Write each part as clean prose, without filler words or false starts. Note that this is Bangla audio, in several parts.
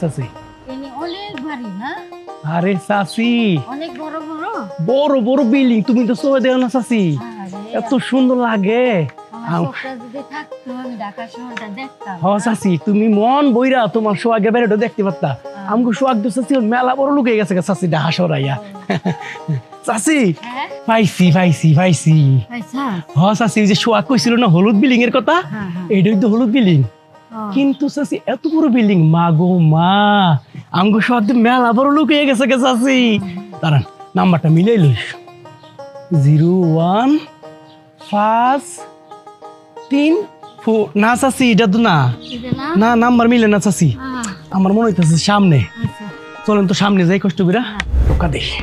চাচি অনেক ভারী না? আরে চাচি অনেক বড় বড় বড় বড় বিল্ডিং, তুমি তো সবাই দেখো না চাচি, এত সুন্দর লাগে। চাচি তুমি মন বইরা তোমার সোয়াগের বেড়াটা দেখতে পারতা, আমাকে সোয়াগ তো চাচি মেলা বড় লুকে গেছে চাচি ডাহা সরাইয়া। চাচি পাইছি পাইছি পাইছি। হ চাচি যে সোয়াগ কইছিল না হলুদ বিল্ডিং এর কথা, এইটাই তো হলুদ বিল্ডিং। কিন্তু চাচি এত বড় বিল্ডিং, মা গো মা, আমাকে সোয়াগ মেলা বড় লুকে গেছে চাচি। দাঁড়ান নাম্বারটা মিলাই লইস, 01534। না চাচি এটা তো না, না নাম্বার মিলে না চাচি, আমার মনে হইতেছে সামনে। চলেন তো সামনে যাই কষ্ট করে ঢোকা দেখি।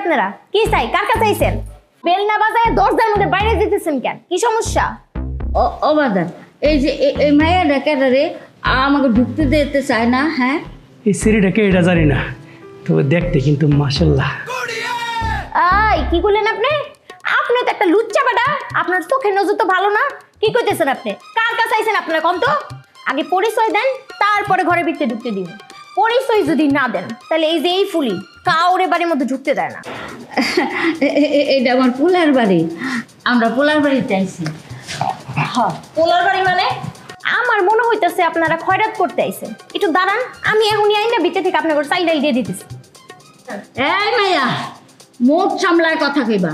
আপনারা কি চাই, কার কাছে আইছেন? বেল না বাজায় দরজার মধ্যে বাইরে যেতেছেন কেন? কি সমস্যা? ও বাদান, এই যে এই মায়ের কেডারে আমাকে ঢুকতে দিতে চায় না। হ্যাঁ এই সিঁড়িটাকে এটা জানি না, তবে দেখতে কিন্তু মাশাআল্লাহ। আই কি করলেন আপনি? আপনি তো একটা লুচ্চা বেটা, আপনার চোখের নজর তো ভালো না। কি কইতেছেন আপনি? কার কাছে আইছেন আপনারা? কম তো আগে পরিচয় দেন, তারপরে ঘরের ভিতরে ঢুকতে দিন। পরিচয় যদি না দেন তাহলে এই যে এই ফুলি কাউরে বাড়ির মধ্যে ঢুকতে দেয় না। এটা আমার পোলার বাড়ি, আমরা পোলার বাড়িতে আইছি। হ্যাঁ পোলার বাড়ি মানে? আমার মনে হইতেছে আপনারা খয়রাত করতে আইছেন। একটু দাঁড়ান, আমি এখনই আইনা ভিতর থেকে আপনাদের চাল ডাল দিয়ে দিতেছি। এই মাইয়া, মুখ সামলায় কথা কইবা।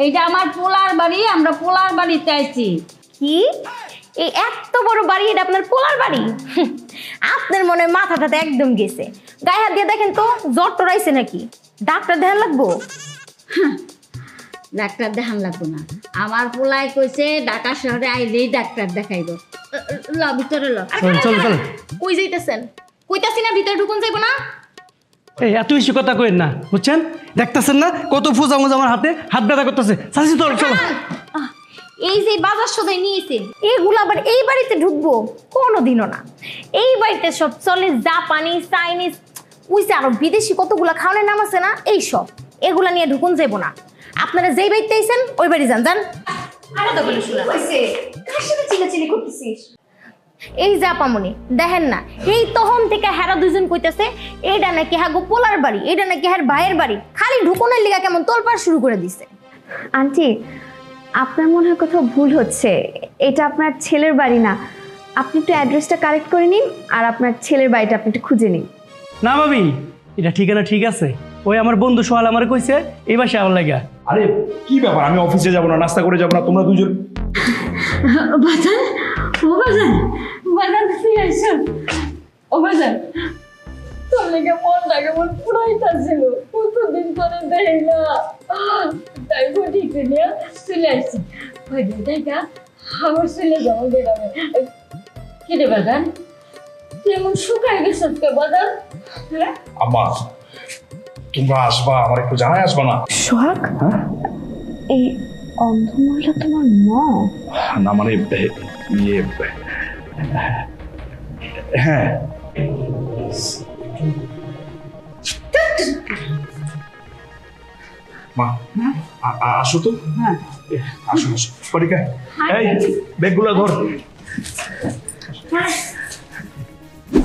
এইটা আমার পোলার বাড়ি, আমরা পোলার বাড়িতে আইছি। কি এই এত বড় বাড়ি, এটা আপনার পোলার বাড়ি? আপনার মনে হয় মাথাটাতে একদম গেছে। গায়ে হাত দিয়ে দেখেন তো, জ্বর টরাইছে নাকি? ডাক্তার দেখান লাগবো? ডাক্তার দেখান লাগবো না, আমার পোলাই কইছে ঢাকা শহরে আইলেই ডাক্তার দেখাইব। ল ভিতরে ল। চল চল। কই যাইতেছেন? কইতাছি না ভিতরে ঢুকুন যাইব না? এই এত বেশি কথা কইেন না, বুঝছেন? দেখতেছেন না কত ফুজা মুজা আমার হাতে, হাত ব্যথা করতেছে। চাচি চল চলো। এই যে বাজার সদাই নিয়েছে, এগুলো আবার এই বাড়িতে ঢুকবো? কোনোদিনও না। এই বাড়িতে সব চলে জাপানি, চাইনিজ, উইসে আরো বিদেশি কতগুলা খাওয়ানোর নাম আছে না, এই সব এগুলা নিয়ে ঢুকুন যাইব না। আপনারা যেই বাড়িতে আইছেন ওই বাড়ি যান। যান। এই জাপামনি দেখেন না, এই তখন থেকে হেরা দুজন কইতেছে এইটা নাকি হ্যাঁ গো পোলার বাড়ি, এটা নাকি হ্যাঁ ভাইয়ের বাড়ি। খালি ঢুকুনের লিগা কেমন তোলপাড় শুরু করে দিছে। আন্টি আপনার মনে হয় কোথাও ভুল হচ্ছে, এটা আপনার ছেলের বাড়ি না। আপনি একটু অ্যাড্রেসটা কারেক্ট করে নিন, আর আপনার ছেলের বাড়িটা আপনি একটু খুঁজে নিন। না ভাবি, এটা ঠিকানা ঠিক আছে। ওই আমার বন্ধু সোহাল আমার কইছে এই বাসে আমার লাগা। আরে কি ব্যাপার, আমি অফিসে যাবো না, নাস্তা করে যাবো না, তোমরা দুজন? বাজান, ও বাজান, বাজান তুই আইসো। ও বাজান, তোর লেগে মনটা কেমন পুরাইতাছিল, কতদিন ধরে দেই না, তাই ঠিক নিয়ে চলে আসছি। দেখা আমার চলে যাবো গ্রামে। কি রে বাজান, তুই এমন শুকাই গেছিস কে বাজান? হ্যাঁ আম্মা, তোমরা আসবা, আমার একটু জানাই আসবা না? সোহাগ, এই অন্ধ মহিলা তোমার মা? না মানে ইয়ে, হ্যাঁ। মা আসো তো। হ্যাঁ আসো আসো। পরীক্ষা এই ব্যাগগুলো ধর।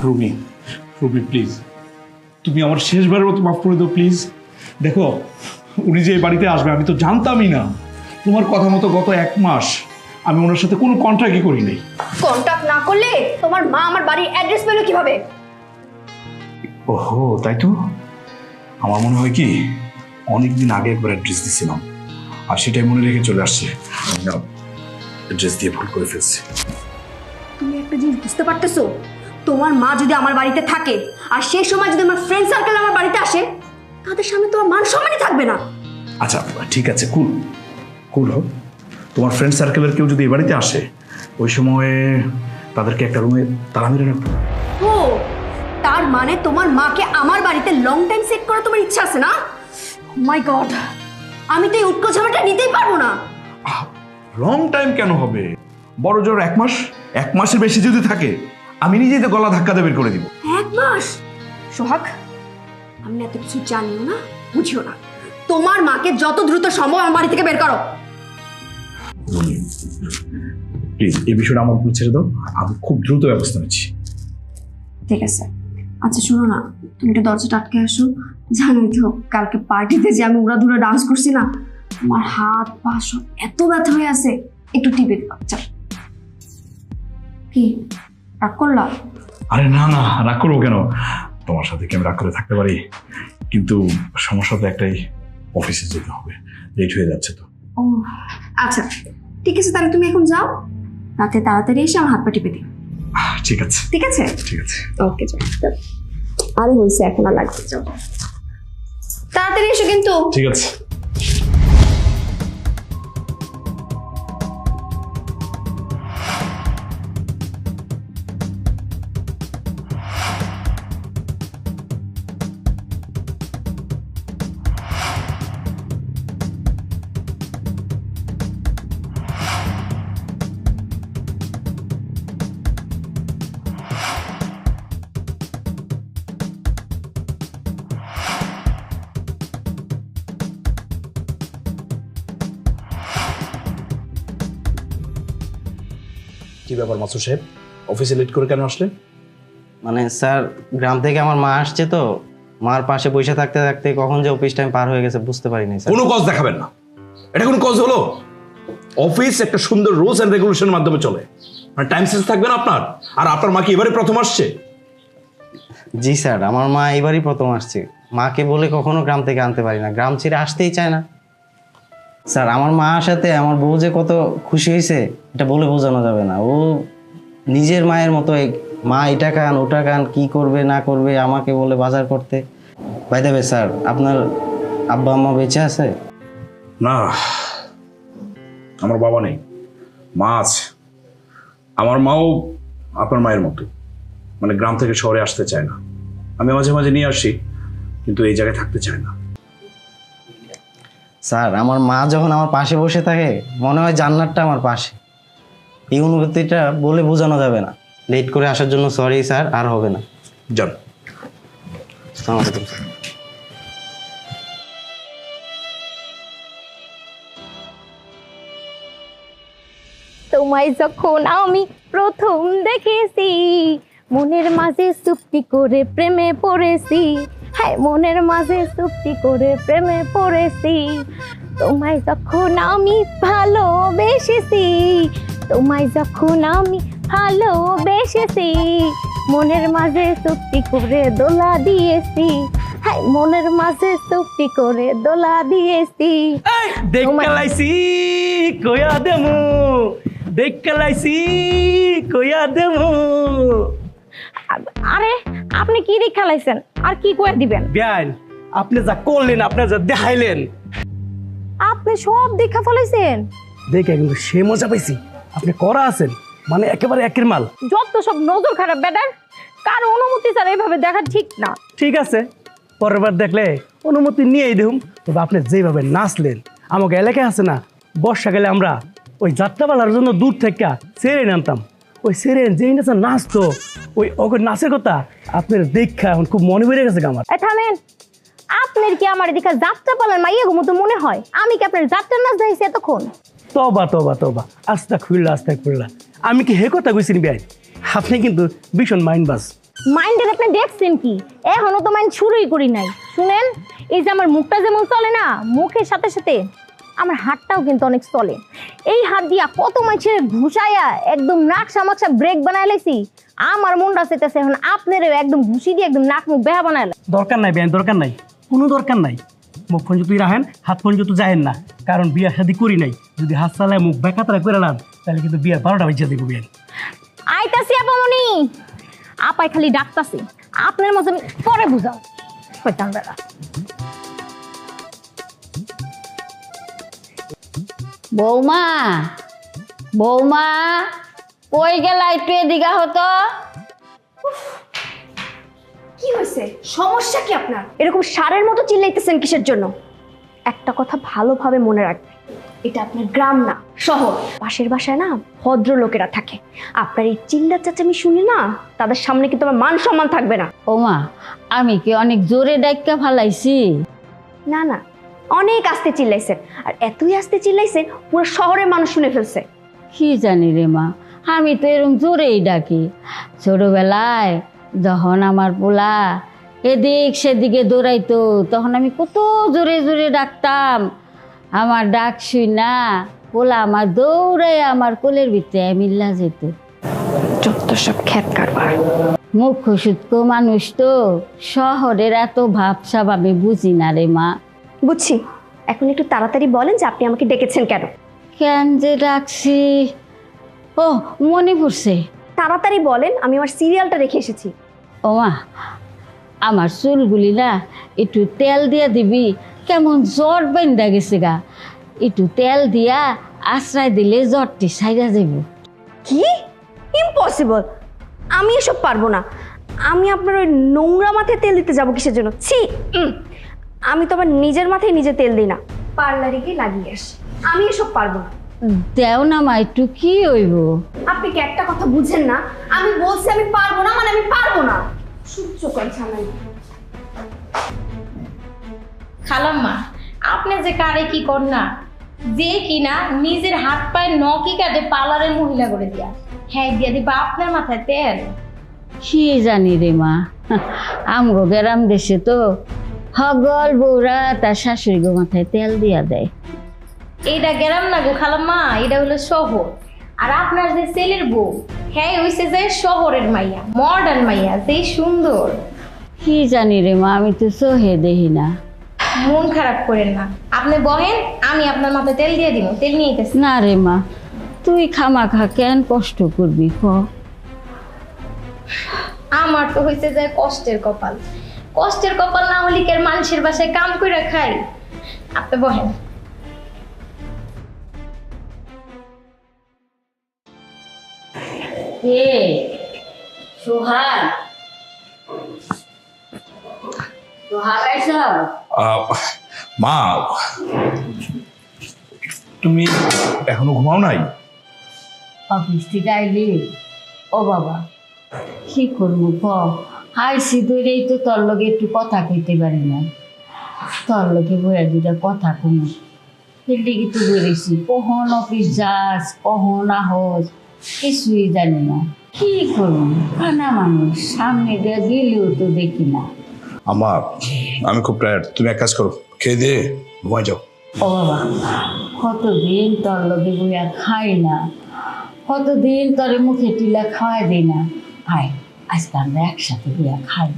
রুমি, রুমি প্লিজ, তুমি আমার শেষবারের মতো মাফ করে দাও প্লিজ। দেখো উনি যে এই বাড়িতে আসবে আমি তো জানতামই না। তোমার কথা মতো গত 1 মাস আমি ওনার সাথে কোনো কন্ট্রাক্টই করি নাই। কন্টাক্ট না করলে তোমার মা আমার বাড়ির অ্যাড্রেস পেলো কিভাবে? ওহো তাই তো, আমার মনে হয় কি অনেকদিন আগে একবার অ্যাড্রেস দিয়েছিলাম আর সেটাই মনে রেখে চলে আসছে। অ্যাড্রেস দিয়ে ভুল করে ফেলছি। তুমি একটা জিনিস বুঝতে পারতেছো? তোমার মা যদি আমার বাড়িতে থাকে আর সেই সময় যদি আমার ফ্রেন্ড সার্কেল আমার বাড়িতে আসে, তাদের সামনে তোমার মান সম্মানই থাকবে না। আচ্ছা ঠিক আছে, কুল কুল হোক। তোমার ফ্রেন্ড সার্কেলের কেউ যদি এ বাড়িতে আসে ওই সময়ে তাদেরকে একটা রুমে তালা মেরে রাখবো। ও তার মানে তোমার মাকে আমার বাড়িতে লং টাইম সেট করা তোমার ইচ্ছা আছে না? মাই গড, আমি তো এই উটকো ঝামেলাটা নিতেই পারবো না। লং টাইম কেন হবে, বড় জোর 1 মাস, 1 মাসের বেশি যদি থাকে আমি নিজেই তো গলা ধাক্কা দিয়ে বের করে দিব। 1 মাস? সোহাগ, আমি এত কিছু জানিও না, বুঝিও না। তোমার মাকে যত দ্রুত সম্ভব আমার বাড়ি থেকে বের করো। প্লিজ এই বিষয়টা আমার উপর ছেড়ে দাও, আমি খুব দ্রুত ব্যবস্থা নিচ্ছি। ঠিক আছে, আচ্ছা শোনো না, তুমি একটু দরজাটা আটকে আসো। জানোই তো কালকে পার্টিতে যে আমি উড়াধুরা ডান্স করছি না, আমার হাত পা সব এত ব্যথা হয়ে আছে, একটু টিপে দিবা। চল। কি রাগ করলা? আরে না না, রাগ করবো কেন? তোমার সাথে কি আমি রাগ করে থাকতে পারি? কিন্তু সমস্যা তো একটাই, অফিসে যেতে হবে, লেট হয়ে যাচ্ছে তো। ও আচ্ছা ঠিক আছে, তাহলে তুমি এখন যাও, রাতে তাড়াতাড়ি এসে আমার হাত পা টিপে দিও। ঠিক আছে ঠিক আছে ঠিক আছে। ওকে চল। আরে হয়েছে, এখন আর লাগবে, যাও তাড়াতাড়ি এসো কিন্তু। ঠিক আছে। কি ব্যাপার মাসুদ সাহেব, অফিসে লেট করে কেন আসলেন? মানে স্যার, গ্রাম থেকে আমার মা আসছে তো, মার পাশে বসে থাকতে থাকতে কখন যে অফিস টাইম পার হয়ে গেছে বুঝতে পারিনি স্যার। কোনো কজ দেখাবেন না, এটা কোনো কজ হলো? অফিস একটা সুন্দর রুলস এন্ড রেগুলেশনের মাধ্যমে চলে, মানে টাইম সেন্স থাকবে না আপনার? আর আপনার মা কি এবারে প্রথম আসছে? জি স্যার, আমার মা এবারই প্রথম আসছে। মাকে বলে কখনো গ্রাম থেকে আনতে পারি না, গ্রাম ছেড়ে আসতেই চায় না। স্যার, আমার মা আসাতে আমার বউ যে কত খুশি হয়েছে এটা বলে বোঝানো যাবে না। ও নিজের মায়ের মতো, মা এটা খান ওটা খান, কি করবে না করবে আমাকে বলে বাজার করতে। বাই দ্য ওয়ে স্যার, আপনার আব্বা আম্মা বেঁচে আছে? না, আমার বাবা নেই, মা আছে। আমার মাও আপনার মায়ের মতো, মানে গ্রাম থেকে শহরে আসতে চায় না। আমি মাঝে মাঝে নিয়ে আসি, কিন্তু এই জায়গায় থাকতে চায় না। স্যার, আমার মা যখন আমার পাশে বসে থাকে মনে হয় জান্নাতটা আমার পাশে। এই অনুভূতিটা বলে বোঝানো যাবে না। লেট করে আসার জন্য সরি স্যার, আর হবে না। যান। আসসালামু আলাইকুম স্যার। তোমায় যখন আমি প্রথম দেখেছি, মনের মাঝে চুপটি করে প্রেমে পড়েছি। হ্যাঁ, মনের মাঝে চুপটি করে প্রেমে পড়েছি। তোমায় যখন আমি ভালোবেসেছি, তোমায় যখন আমি ভালোবেসেছি, মনের মাঝে চুপটি করে দোলা দিয়েছি। হ্যাঁ, মনের মাঝে চুপটি করে দোলা দিয়েছি। দেখলাইছি কয়া দেমু, দেখলাইছি কয়া দেমু। আরে আপনি কি রে খেলাইছেন, আর কি করে দিবেন? বিয়ান, আপনি যা করলেন, আপনি যা দেখাইলেন, আপনি সব দেখা ফেলাইছেন। দেখে কিন্তু সে মজা পাইছি। আপনি করা আছেন, মানে একেবারে একের মাল। যত সব নজর খারাপ বেটার, কার অনুমতি ছাড়া এইভাবে দেখা ঠিক না। ঠিক আছে, পরের বার দেখলে অনুমতি নিয়েই দেখুন। তবে আপনি যেভাবে নাচলেন, আমাকে এলাকায় আছে না, বর্ষাকালে আমরা ওই যাত্রাপালার জন্য দূর থেকে সেরেন আনতাম। ওই সেরেন যেই নাচা নাচতো, ওই ওকে নাচের কথা আপনার দেখা এখন খুব মনে বেড়ে গেছে আমার। থামেন, আপনার কি আমার এদিকে যাত্রা পালার মাইয়া ঘুমতো মনে হয়? আমি কি আপনার যাত্রার নাচ দেখছি এতক্ষণ? তবা তবা তবা, আস্তা খুললা আস্তা খুললা। আমি কি হে কথা কইছি ভাই? আপনি কিন্তু ভীষণ মাইন্ডবাজ। মাইন্ডের আপনি দেখছেন কি? এখনো তো মাইন্ড শুরুই করি নাই। শুনেন, এই যে আমার মুখটা যেমন চলে না, মুখের সাথে সাথে আমার হাতটাও কিন্তু অনেক চলে। এই হাত দিয়া কত মানুষের ঘুষাইয়া একদম নাক সামাকসা ব্রেক বানায় লাইছি। আমার মনটা চাইতেছে এখন আপনারও একদম ঘুষি দিয়ে একদম নাক মুখ বেহা বানায়। দরকার নাই বেন, দরকার নাই, কোনো দরকার নাই। মুখ ফোন যদি রাখেন, হাত ফোন যদি যাহেন না, কারণ বিয়ার শাদি করি নাই। যদি হাত চালায় মুখ বেকাতরা করে লান, তাহলে কিন্তু বিয়ার 12টা বাজিয়ে দিব। বিয়ান আইতাছি আপামনি, আপাই খালি ডাকতাছি। আপনার মতন পরে বুঝাও শয়তান বেলা। বৌমা, বৌমা, কই গেলা? একটু এদিকে হতো। কি হয়েছে? সমস্যা কি আপনার? এরকম সারের মতো চিল্লাইতেছেন কিসের জন্য? একটা কথা ভালোভাবে মনে রাখবেন, এটা আপনার গ্রাম না, শহর। পাশের বাসায় না ভদ্র লোকেরা থাকে। আপনার এই চিল্লা চাচামি শুনে না, তাদের সামনে কিন্তু আমার মান সম্মান থাকবে না। ওমা, আমি কি অনেক জোরে ডাইক্কা ফালাইছি? না না, অনেক আস্তে চিল্লাইছেন, আর এতই আস্তে চিল্লাইছেন পুরো শহরের মানুষ শুনে ফেলছে। কি জানি রে মা, আমি তো এরকম জোরেই ডাকি। ছোটবেলায় যখন আমার পোলা এদিক সেদিকে দৌড়াইতো তখন আমি কত জোরে জোরে ডাকতাম। আমার ডাক শুই না পোলা আমার দৌড়াই আমার কোলের ভিতরে মিল্লা যেত। যত সব খ্যাত কারবার। মুখ্য সুৎক মানুষ তো, শহরের এত ভাবসাব আমি বুঝি না রে মা। বুঝছি, এখন একটু তাড়াতাড়ি বলেন যে আপনি আমাকে ডেকেছেন কেন। কেন যে ডাকছি, ও মনে পড়ছে। তাড়াতাড়ি বলেন, আমি আমার সিরিয়ালটা রেখে এসেছি। ও মা, আমার চুলগুলি না একটু তেল দিয়া দিবি, কেমন জ্বর বেঁধা গেছে গা। একটু তেল দিয়া আশ্রয় দিলে জ্বরটি সাইরা যাব। কি? ইম্পসিবল, আমি এসব পারবো না। আমি আপনার ওই নোংরা মাথায় তেল দিতে যাবো কিসের জন্য? ছি, আমি তো আমার নিজের মাথায় নিজে তেল দিই না, পার্লারে গিয়ে লাগিয়ে আসি। আমি এসব পারবো না। দেও না মা, একটু কি হইব? আপনি কি একটা কথা বুঝেন না? আমি বলছি আমি পারবো না মানে আমি পারবো না। সহ্য করে ঝামেলা। খালাম্মা, আপনি যে কারে কি কর না, যে কিনা নিজের হাত পায়ে নকি কাটে পার্লারের মহিলা করে দিয়া, হ্যাঁ দিয়া দিবা আপনার মাথায় তেল। কি জানি রে মা, আমগো গ্রাম দেশে তো হগল বউরা তার শাশুড়ি গো মাথায় তেল দিয়া দেয়। এইটা গেলাম না গো খালাম্মা, এটা হলো শহর। আর আপনার যে ছেলের বউ, হ্যাঁ হইছে যে শহরের মাইয়া, মডার্ন মাইয়া, যে সুন্দর। কি জানি রে মা, আমি তো চোহে দেখি না। মন খারাপ করেন না, আপনি বহেন, আমি আপনার মাথায় তেল দিয়ে দিব, তেল নিয়ে আইতেছি। না রে মা, তুই খামাখা কেন কষ্ট করবি ক? আমার তো হইছে যে কষ্টের কপাল, কষ্টের কপাল না হলে কি আর মানুষের বাসায় কাম করে খাই। আপনি বহেন। কে? সোহাগ, সোহাগ আইছ? মা, তুমি এখনো ঘুমাও নাই? অফিস থেকে আইলি? ও বাবা, কি করবো ক, আইসি দূরেই তো তোর লগে একটু কথা কইতে পারি না। তোর লগে বইয়া দুটা কথা কমু দিকে তো বেড়েছি, কখন অফিস যাস কখন আহস কিছুই জানি না। কি করবো, কানা মানুষ, সামনে দিয়ে গেলেও তো দেখি না। আম্মা, আমি খুব টায়ার্ড, তুমি এক কাজ করো, খেয়ে দিয়ে ঘুমাই যাও। ও বাবা, কতদিন তোর লগে বইয়া খাই না, কতদিন তোরে মুখে টিলা খাওয়াই দিই না। আয় আজকে আমরা একসাথে বইয়া খাই।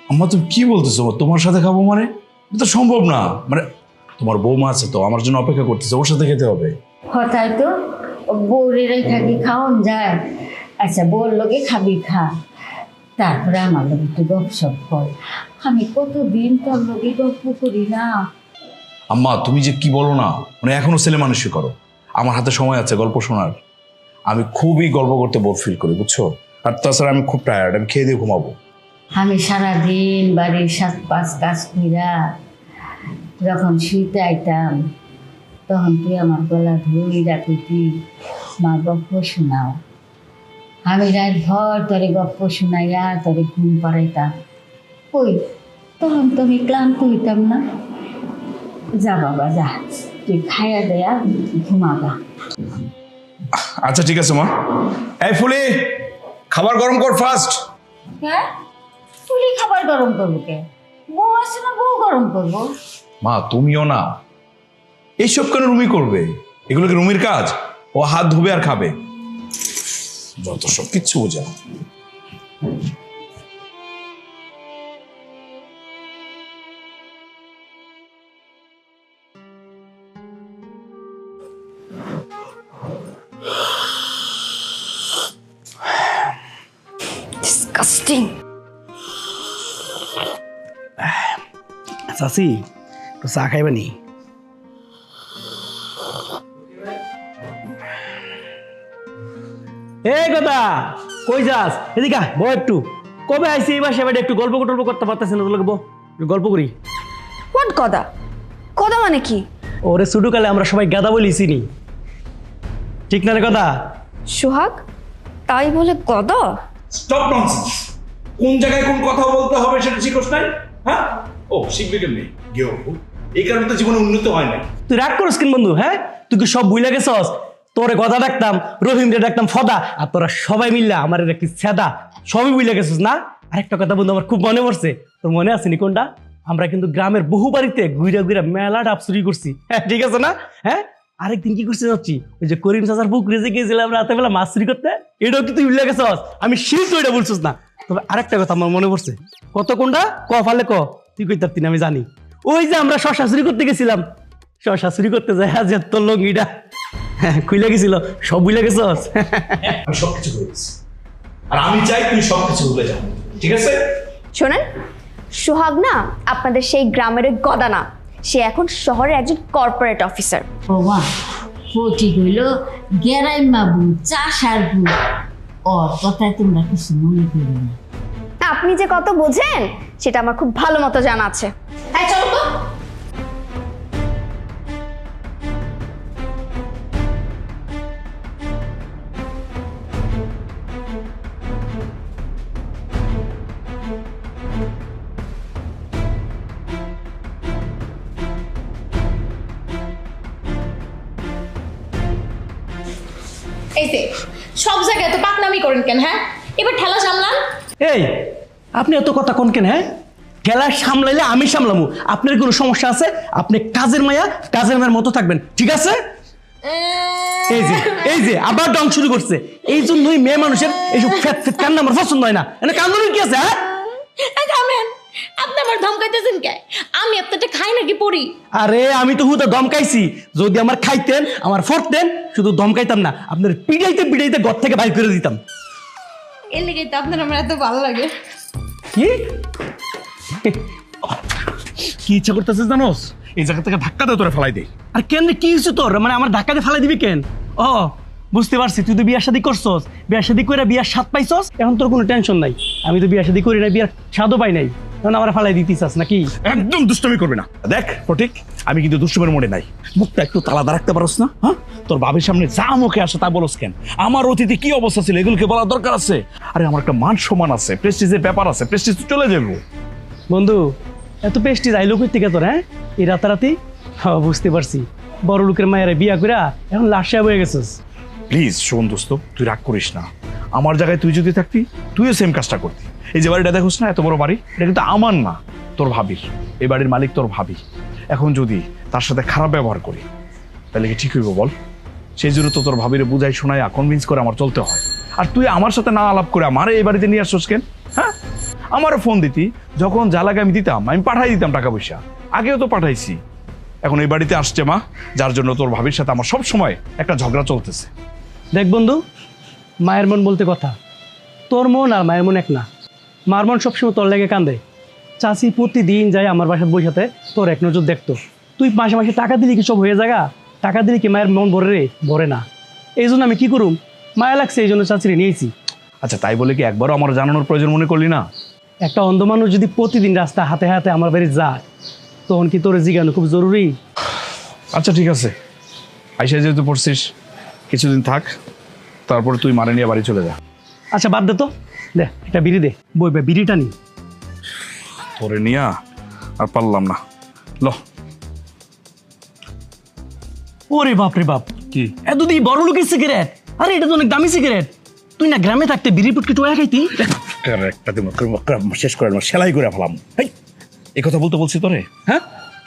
আম্মা তুমি কি বলতেছো? তোমার সাথে খাবো মানে? এটা তো সম্ভব না। মানে তোমার বৌমা আছে তো, আমার জন্য অপেক্ষা করতেছে, ওর সাথে খেতে হবে। হঠাৎ তো বউরে রেখা কি খাওয়ান যায়? আচ্ছা বউর লগে খাবি খা, তারপরে আমার লগে একটু গপসপ কর। আমি কতদিন তোর লগে গল্প করি না। আম্মা তুমি যে কি বলো না, মানে এখনো ছেলে মানুষই করো। আমার হাতে সময় আছে গল্প শোনার। আমি খুবই গল্প করতে বোর ফিল করি, বুঝছো? আর তাছাড়া আমি খুব টায়ার্ড, আমি খেয়ে দিয়ে ঘুমাবো। আমি সারাদিন বাড়ির 7-5 কাজ কইরা যখন শুইতে আইতাম তখন তুই আমার গলা ধুইরা কইতি, মা গপ্প শোনাও। আমি রাত ভর তোরে গপ্প শোনাইয়া তোরে ঘুম পাড়াইতাম। কই তখন তো আমি ক্লান্ত হইতাম না। যা বাবা যা, তুই খাইয়া দেয়া ঘুমাবা। আচ্ছা ঠিক আছে মা। এই ফুলি, খাবার গরম কর ফাস্ট। হ্যাঁ, তুই খাবার গরম করবো কে? বউ আছে না, বউ গরম করবো? মা তুমিও না, এইসব কেন রুমি করবে? এগুলো কি রুমির কাজ? ও হাত ধুবে আর খাবে, যত সব কিচ্ছু বোঝে না। ডিসকাস্টিং। চাচি তো চা খাইবানি? এই কথা কই যাস? এদিকে বউ, একটু কবে আইসি এই বাসায়? একটু গল্প টল্প করতে পারতেছে না, তোকে বউ গল্প করি। হোয়াট কথা? কথা মানে কি? ওরে ছোটকালে আমরা সবাই গাদা বলি চিনি, ঠিক না রে কথা? সোহাগ তাই বলে গদা? Stop nonsense. কোন জায়গায় কোন কথা বলতে হবে সেটা শিখোস নাই? হ্যাঁ, ও শিখবে কেমনি? গেও এই কারণে তো জীবনে উন্নত হয় না। তুই রাগ করিস কেন বন্ধু? হ্যাঁ, তুই কি সব ভুলে গেছস? তোরে কথা ডাকতাম, রহিমরে ডাকতাম ফদা, আর তোরা সবাই মিললা আমার একটি ছেদা, সবই ভুলে গেছিস না? আরেকটা কথা বন্ধু আমার খুব মনে পড়ছে, তোর মনে আছে নি কোনটা? আমরা কিন্তু গ্রামের বহু বাড়িতে ঘুরে ঘুরে মেলা ডাব চুরি করছি, হ্যাঁ ঠিক আছে না? হ্যাঁ, আরেকদিন কি করছি যাচ্ছি, ওই যে করিম চাচার পুকুরে যে গেছিলাম রাতে বেলা মাছ চুরি করতে, এটাও কি তুই ভুলে গেছস? আমি শিল তো এটা বলছিস না। তবে আরেকটা কথা আমার মনে পড়ছে। কত কোনটা? ক ফালে ক, তুই কই তার আমি জানি। ওই যে আমরা শশা চুরি করতে গেছিলাম, শশা চুরি করতে যাই যে তোর লঙ্গিটা খুলে গেছিল, সব ভুলে গেছস? আমি সবকিছু ভুলে গেছি, আর আমি চাই তুই সবকিছু ভুলে যা, ঠিক আছে? শোনেন, সোহাগ না আপনাদের সেই গ্রামের ওই গদা না, সে এখন শহরের একজন কর্পোরেট অফিসার। বাবা ফটি হইল গেরাই মাবু চাষার বু, ওর কথায় তোমরা কিছু মনে করো না। আপনি যে কত বোঝেন সেটা আমার খুব ভালো মতো জানা আছে। এই চলো তো। এই যে সব জায়গায় তো পাকনামি করেন কেন? হ্যাঁ, এবার ঠেলা সামলান। এই, আপনি এত কথা কোন কেন? হ্যাঁ, খেলা সামলাইলে আমি সামলামু। আপনার কোনো সমস্যা আছে? আপনি কাজের মায়ের মতো থাকবেন, ঠিক আছে? এই যে আবার ডং শুরু করছে। এই জন্যই মেয়ে মানুষের এইসব ফ্যাট ফ্যাট কান্না আমার পছন্দ হয় না। এনে কান্দনের কি আছে? হ্যাঁ, থামেন, আপনি আমার ধমকাইতেছেন কে? আমি আপনারটা খাই নাকি পড়ি? আরে আমি তো হুদা ধমকাইছি। যদি আমার খাইতেন, আমার ফরতেন, শুধু ধমকাইতাম না, আপনার পিড়াইতে পিড়াইতে ঘর থেকে বাইর করে দিতাম। এর লেগেই তো আপনার আমার এত ভালো লাগে। কি কি ইচ্ছা করতেছিস জানোস? এই জায়গা থেকে ধাক্কা দিয়ে তোরে ফেলাই দেই। আর কেন, কি হয়েছে তোর? মানে আমার ধাক্কা দিয়ে ফেলাই দিবি কেন? ও বুঝতে পারছি, তুই তো বিয়ার শাদী করছস, বিয়ার শাদী করে বিয়ার স্বাদ পাইছস, এখন তোর কোনো টেনশন নাই। আমি তো বিয়ার শাদী করি না, বিয়ার স্বাদও পাই নাই, এখন আমার ফালাই দিতে চাস নাকি? একদম দুষ্টমি করবি না। দেখ ফটিক, আমি কিন্তু দুষ্টুমের মনে নাই। মুখটা একটু তালাদা রাখতে পারোস না? হ্যাঁ, তোর বাবার সামনে যা মুখে আসে তা বলস কেন? আমার অতীতে কি অবস্থা ছিল এগুলোকে বলার দরকার আছে? আরে আমার একটা মান সম্মান আছে, প্রেস্টিজের ব্যাপার আছে, প্রেস্টিজ তো চলে যাবো। বন্ধু, এত পেস্টিজ আইলো কই থেকে তোর? হ্যাঁ, এই রাতারাতি? হ্যাঁ বুঝতে পারছি, বড় লোকের মায়ের বিয়া করে এখন লাশা হয়ে গেছিস। প্লিজ শোন দোস্ত, তুই রাগ করিস না। আমার জায়গায় তুই যদি থাকতি, তুইও সেম কাজটা করতি। এই যে বাড়িটা দেখোস না, এত বড় বাড়ি, এটা কিন্তু আমার না, তোর ভাবির। এই বাড়ির মালিক তোর ভাবি। এখন যদি তার সাথে খারাপ ব্যবহার করি তাহলে কি ঠিক হইব বল? সেই জন্য তো তোর ভাবিরে বুঝাই শোনায় কনভিন্স করে আমার চলতে হয়। আর তুই আমার সাথে না আলাপ করে আমার এই বাড়িতে নিয়ে আসছিস কেন? হ্যাঁ, আমারও ফোন দিতি, যখন যা লাগে আমি দিতাম, আমি পাঠাই দিতাম টাকা পয়সা, আগেও তো পাঠাইছি। এখন এই বাড়িতে আসছে মা, যার জন্য তোর ভাবির সাথে আমার সব সময় একটা ঝগড়া চলতেছে। দেখ বন্ধু, মায়ের মন বলতে কথা, তোর মন আর মায়ের মন এক না। মার মন সবসময় তোর লেগে কান্দে। চাচি প্রতিদিন যায় আমার বাসার বইসাতে, তোর এক নজর দেখতো। তুই মাসে মাসে টাকা দিলি কি সব হয়ে জায়গা? টাকা দিলি কি মায়ের মন ভরে রে? ভরে না। এই জন্য আমি কি করুম, মায়া লাগছে, এই জন্য চাচিরে নিয়েছি। আচ্ছা, তাই বলে কি একবারও আমার জানানোর প্রয়োজন মনে করলি না? একটা অন্ধ মানুষ যদি প্রতিদিন রাস্তা হাতে হাতে আমার বাড়ি যায়, তখন কি তোর জিজ্ঞানো খুব জরুরি? আচ্ছা ঠিক আছে, আইসা যেহেতু পড়ছিস, কিছুদিন থাক, তারপরে তুই মারে নিয়ে বাড়ি চলে যা। আচ্ছা বাদ দে তো, দে একটা বিড়ি দে, বই বিড়িটা নি। তোরে নিয়া আর পারলাম না, ল। ওরে বাপ রে বাপ, কি এত দিয়ে বড় লোকের সিগারেট? আরে এটা তো অনেক দামি সিগারেট। তুই না গ্রামে থাকতে বিড়ি পুটকি টোয়া খাইতি? শেষ করে সেলাই করে ফেলাম। এই কথা বলতে বলছি তোরে? হ্যাঁ,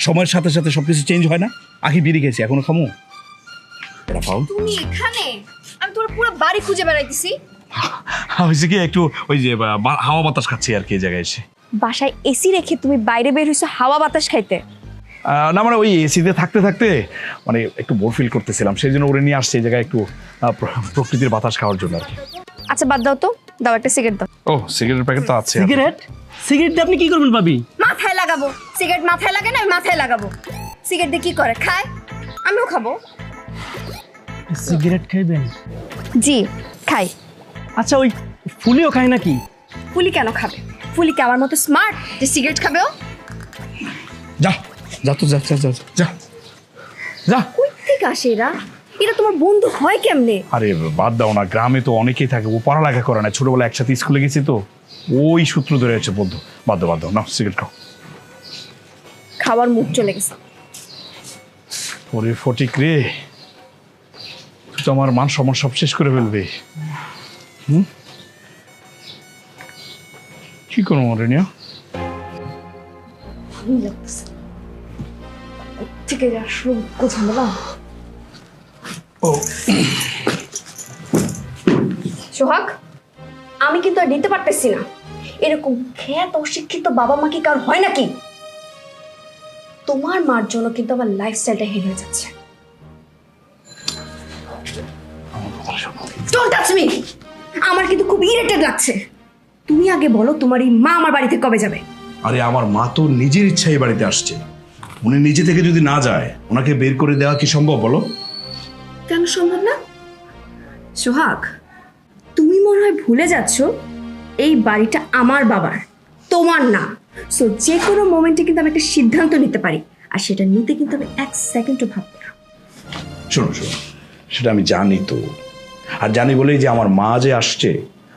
সময়ের সাথে সাথে সবকিছু চেঞ্জ হয় না? আগে বিড়ি খেয়েছি, এখনো খামু? এটা পাও তুমি এখানে? আমি তোর পুরো বাড়ি খুঁজে বেড়াইতেছি। হয়েছে কি, একটু ওই যে হাওয়া বাতাস খাচ্ছি আর কি এই জায়গায় এসে। বাসায় এসি রেখে তুমি বাইরে বের হইছো হাওয়া বাতাস খাইতে? না মানে ওই এসিতে থাকতে থাকতে মানে একটু বোর ফিল করতেছিলাম, সেই জন্য ওরে নিয়ে আসছে এই জায়গায় একটু প্রকৃতির বাতাস খাওয়ার জন্য আর কি। আচ্ছা বাদ দাও তো, দাও একটা সিগারেট দাও। ও সিগারেটের প্যাকেট তো আছে। সিগারেট? সিগারেট দিয়ে আপনি কি করবেন ভাবি? মাথায় লাগাবো। সিগারেট মাথায় লাগে না, মাথায় লাগাবো। সিগারেট দিয়ে কি করে? খায়, আমিও খাবো। সিগারেট খাইবেন? জি খাই। আচ্ছা ওই ফুলিও খায় নাকি? ফুলি কেন খাবে? ফুলি কি আমার মতো স্মার্ট যে সিগারেট খাবে ও? যা যা তো যা যা যা যা যা। কই থেকে আসে এরা? এরা তোমার বন্ধু হয় কেমনে? আরে বাদ দাও না, গ্রামে তো অনেকেই থাকে, ও পড়ালেখা করে না, ছোটবেলা একসাথে স্কুলে গেছি তো, ওই সূত্র ধরে আছে বন্ধু। বাদ দাও বাদ দাও, না সিগারেট খাও। খাওয়ার মুখ চলে গেছে। ওরে ফটিক রে, তুই তো আমার মান সম্মান সব শেষ করে ফেলবে। কি করবো রেনিয়া? থেকে আসলে কোথাও বললাম ও সোহাগ, আমি কিন্তু আর নিতে পারতেছি না। এরকম খ্যাত অশিক্ষিত বাবা মা কি কার হয় নাকি? তোমার মার জন্য কিন্তু আমার লাইফস্টাইলটা হেড হয়ে যাচ্ছে। Don't touch me. আমার কিন্তু খুব ইরিটেট লাগছে। তুমি আগে বলো, তোমার এই মা আমার বাড়িতে কবে যাবে? আরে আমার মা তো নিজের ইচ্ছায় বাড়িতে আসছে। উনি নিজে থেকে যদি না যায়, ওনাকে বের করে দেওয়া কি সম্ভব বলো? কেন সম্ভব না? সোহাগ, তুমি মনে হয় ভুলে যাচ্ছ এই বাড়িটা আমার বাবার, তোমার না। সো যে কোনো মোমেন্টে কিন্তু আমি একটা সিদ্ধান্ত নিতে পারি, আর সেটা নিতে কিন্তু আমি 1 সেকেন্ডও ভাববো না। শোনো শোনো, সেটা আমি জানি তো। আর জানি বলেই যে আমার মা যে আসছে,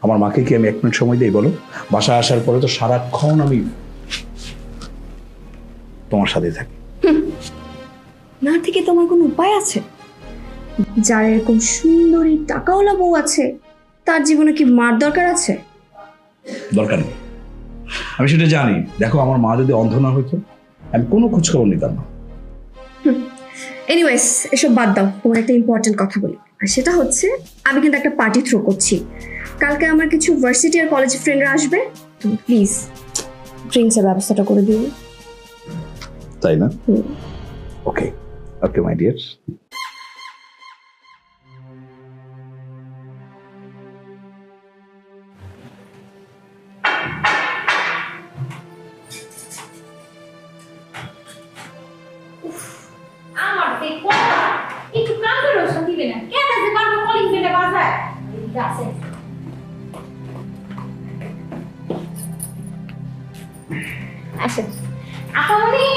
আমার মাকে কি আমি 1 মিনিট সময় দিই বলো? বাসায় আসার পরে তো সারাক্ষণ আমি তোমার সাথে থাকি। না থেকে তোমার কোনো উপায় আছে? যার এরকম সুন্দরী টাকাওয়ালা বউ আছে, তার জীবনে কি মার দরকার আছে? দরকার নেই, আমি সেটা জানি। দেখো, আমার মা যদি অন্ধ না হইতো, আমি কোনো খোঁজখবর নিতাম না। এনিওয়েজ, এসব বাদ দাও। তোমার একটা ইম্পর্টেন্ট কথা বলি, আর সেটা হচ্ছে আমি কিন্তু একটা পার্টি থ্রো করছি। কালকে আমার কিছু ভার্সিটি আর কলেজ ফ্রেন্ডরা আসবে। তুমি প্লিজ ড্রিঙ্কসের ব্যবস্থাটা করে দিও। তাই না? ওকে ওকে মাই ডিয়ার। আমার সেই কথা একটু কান ধরে শান্তি দিবে না। কেন যে বারবার কলিং বেলে বাজায়? এদিকে আসে। আসে। আপামনি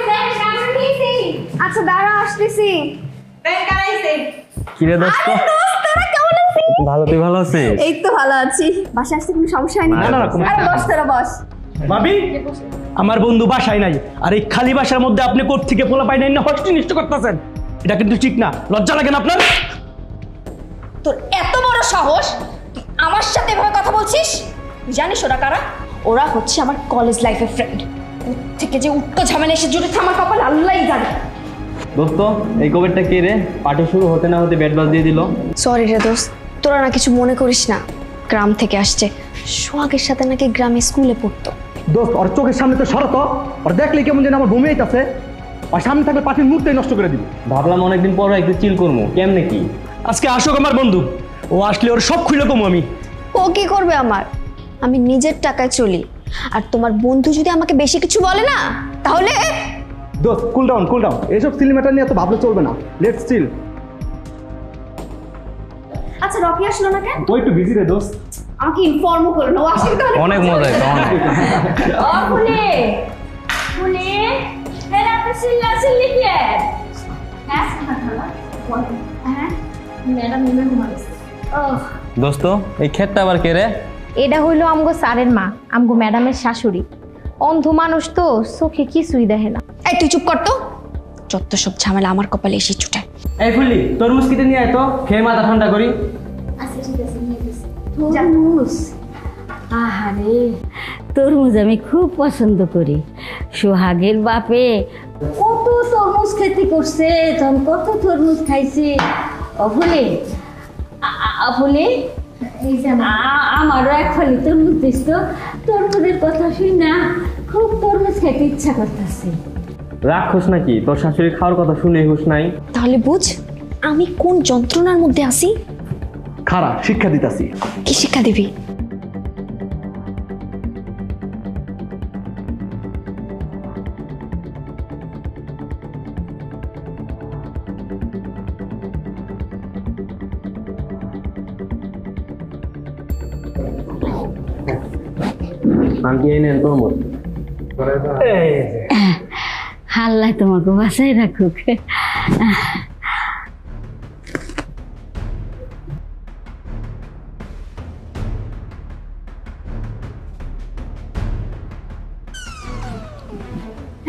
দেখ কামড় দিয়েছি। আচ্ছা দাঁড়া, আসতেছি। দেখ কারাইছে। কিরে দোস্ত, তোরা কেমন আছিস? ভালো, তুই ভালো আছিস? এই তো ভালো আছি। বাসায় আসতে কোনো সমস্যা হয়নি? না, না, কোনো আরে বস, তোরা বস। ভাবি, আমার বন্ধু বাসায় নাই, আর এই খালি বাসার মধ্যে আপনি কোথা থেকে পোলা পাই নাই না হস্টি নিষ্ঠ করতেছেন? এটা কিন্তু ঠিক না। লজ্জা লাগে না আপনার? তোর এত বড় সাহস, তুই আমার সাথে এভাবে কথা বলছিস? তুই জানিস ওরা কারা? ওরা হচ্ছে আমার কলেজ লাইফের ফ্রেন্ড। থেকে যে উট্টো ঝামেলা এসে জুড়েছে আমার কপাল আল্লাহই জানে। দোস্ত, এই কবেরটা কে রে? পার্টি শুরু হতে না হতে ব্যাট বাজ দিয়ে দিল। সরি রে দোস্ত, তোরা না কিছু মনে করিস না। গ্রাম থেকে আসছে, সোহাগের সাথে নাকি গ্রামে স্কুলে পড়তো। দোস্ত, ওর চোখের সামনে তো সরত। ওর দেখলে কেমন যেন আমার বমি আইতাছে। আর সামনে থাকলে পাখির মুখটাই নষ্ট করে দিবি। ভাবলাম অনেকদিন পর একটু চিল করবো, কেমনে কি? আজকে আসুক আমার বন্ধু, ও আসলে ওর সব খুলে কমু আমি। ও কি করবে আমার? আমি নিজের টাকায় চলি। আর তোমার বন্ধু যদি আমাকে বেশি কিছু বলে না, তাহলে দোস্ত, কুল ডাউন কুল ডাউন। এইসব সিলি ম্যাটার নিয়ে তো ভাবলে চলবে না। লেটস চিল। আচ্ছা, রকি আসলো না কেন? ও একটু বিজি রে দোস্ত। আমাকে ইনফর্মও করো না, ও আসলে তো অনেক মজা হইতো, অনেক। ও ফুলে ফুলে এরা তো সিল্লা সিল্লি কে? হ্যাঁ হ্যাঁ ম্যাডাম নিবে ঘুমাইছে। ও দোস্ত, এই ক্ষেতটা আবার কে রে? এটা হইলো আমগো স্যারের মা, আমগো ম্যাডামের শাশুড়ি। অন্ধ মানুষ তো, চোখে কিছুই দেখে না। এই তুই চুপ কর তো। যত সব ঝামেলা আমার কপালে এসে ছুটে। এই ফুলি, তরমুজ কিনে নিয়ে আয় তো, খেয়ে মাথা ঠান্ডা করি। আচ্ছা ঠিক আছে, নিয়ে গেছি। তরমুজ, আহারে তরমুজ আমি খুব পছন্দ করি। সোহাগের বাপে কত তরমুজ খেতে করছে, তখন কত তরমুজ খাইছে। অফলে অফলে আমারও এক ফলে তরমুজ দিস তো। তরমুজের কথা শুই না, খুব তরমুজ খেতে ইচ্ছা করতেছে। রাক্ষস নাকি? তোর শাশুড়ি খাওয়ার কথা শুনে হুশ নাই? তাহলে বুঝ আমি কোন যন্ত্রণার মধ্যে আছি। খারাপ শিক্ষা দিতাছি। কি শিক্ষা দিবি? আনকি এই নেন তরমুজ। আল্লাহ তোমাকে বাঁচাই রাখুক।